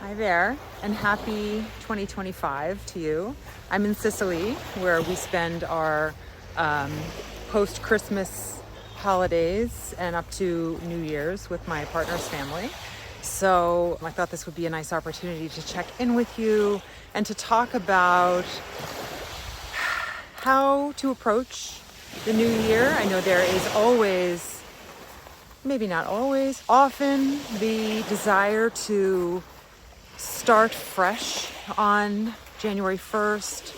Hi there, and happy 2025 to you. I'm in Sicily, where we spend our post-Christmas holidays and up to New Year's with my partner's family. So I thought this would be a nice opportunity to check in with you and to talk about how to approach the new year. I know there is always, maybe not always, often the desire to start fresh on January 1st,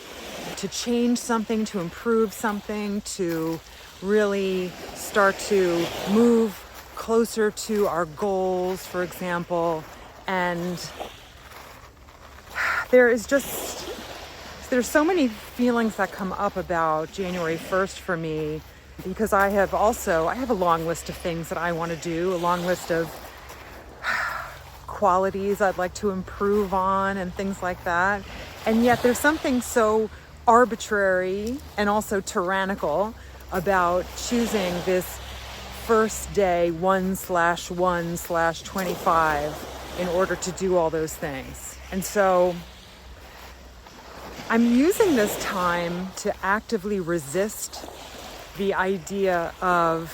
to change something, to improve something, to really start to move closer to our goals, for example. And there's so many feelings that come up about January 1st for me, because I have a long list of things that I want to do, a long list of qualities I'd like to improve on and things like that. And yet there's something so arbitrary and also tyrannical about choosing this first day 1/1/25 in order to do all those things. And so I'm using this time to actively resist the idea of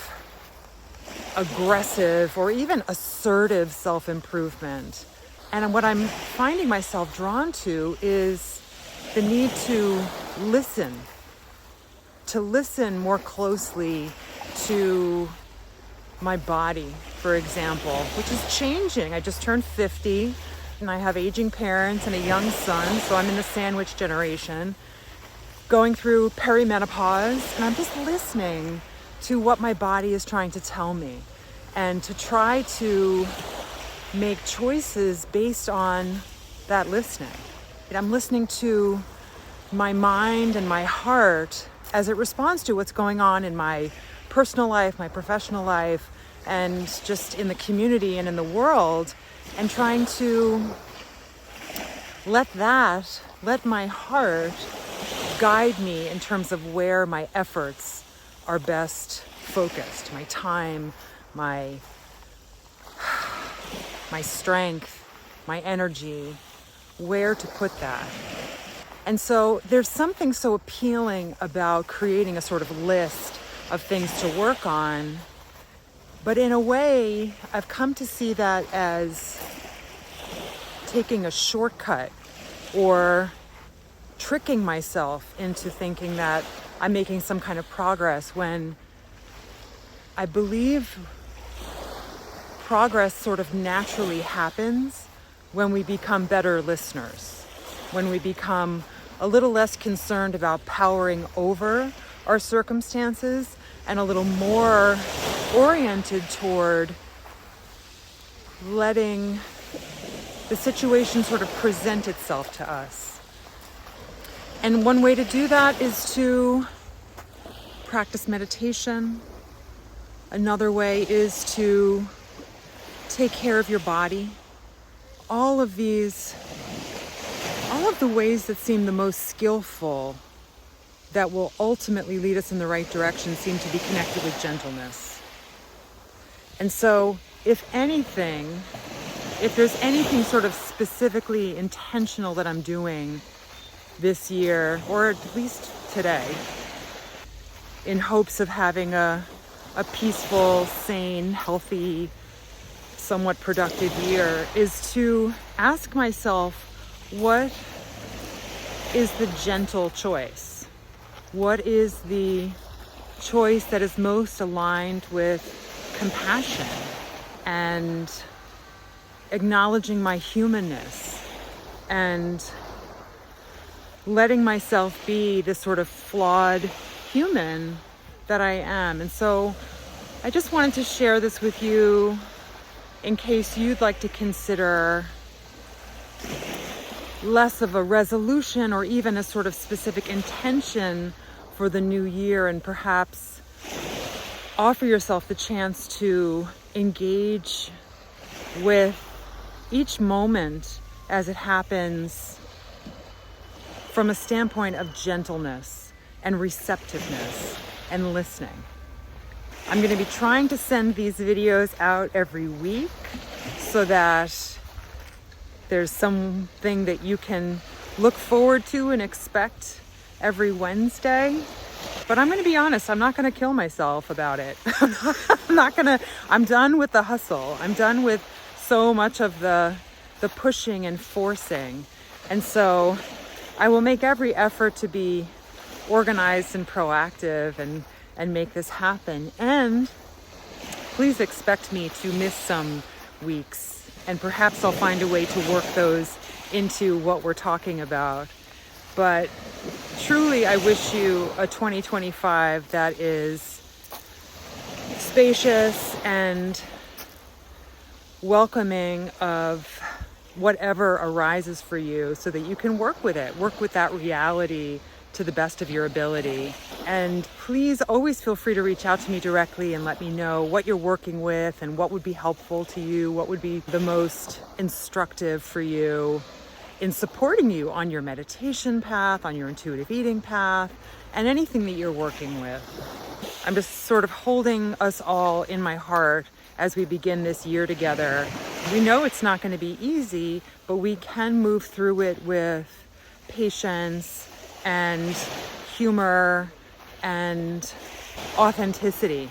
aggressive or even assertive self-improvement. And what I'm finding myself drawn to is the need to listen more closely to my body, for example, which is changing. I just turned 50 and I have aging parents and a young son, so I'm in the sandwich generation, going through perimenopause, and I'm just listening to what my body is trying to tell me and to try to make choices based on that listening. I'm listening to my mind and my heart as it responds to what's going on in my personal life, my professional life, and just in the community and in the world, and trying to let my heart guide me in terms of where my efforts are best focused, my time, my strength, my energy, where to put that. And so there's something so appealing about creating a sort of list of things to work on. But in a way, I've come to see that as taking a shortcut or tricking myself into thinking that I'm making some kind of progress, when I believe progress sort of naturally happens when we become better listeners, when we become a little less concerned about powering over our circumstances and a little more oriented toward letting the situation sort of present itself to us. And one way to do that is to practice meditation. Another way is to take care of your body. All of the ways that seem the most skillful, that will ultimately lead us in the right direction, seem to be connected with gentleness. And so if there's anything sort of specifically intentional that I'm doing this year, or at least today, in hopes of having a peaceful, sane, healthy, somewhat productive year, is to ask myself, what is the gentle choice? What is the choice that is most aligned with compassion and acknowledging my humanness and letting myself be this sort of flawed human that I am? And so I just wanted to share this with you in case you'd like to consider less of a resolution or even a sort of specific intention for the new year, and perhaps offer yourself the chance to engage with each moment as it happens from a standpoint of gentleness and receptiveness and listening. I'm going to be trying to send these videos out every week so that there's something that you can look forward to and expect every Wednesday. But I'm going to be honest, I'm not going to kill myself about it. I'm done with the hustle. I'm done with so much of the pushing and forcing. And so I will make every effort to be organized and proactive and make this happen. And please expect me to miss some weeks, and perhaps I'll find a way to work those into what we're talking about. But truly, I wish you a 2025 that is spacious and welcoming of whatever arises for you, so that you can work with that reality to the best of your ability. And please always feel free to reach out to me directly and let me know what you're working with and what would be helpful to you, what would be the most instructive for you in supporting you on your meditation path, on your intuitive eating path, and anything that you're working with. I'm just sort of holding us all in my heart as we begin this year together. We know it's not going to be easy, but we can move through it with patience and humor and authenticity,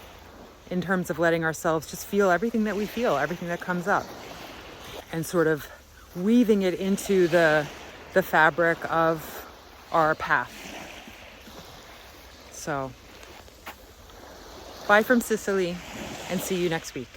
in terms of letting ourselves just feel everything that we feel, everything that comes up, and sort of weaving it into the fabric of our path. So, bye from Sicily, and see you next week.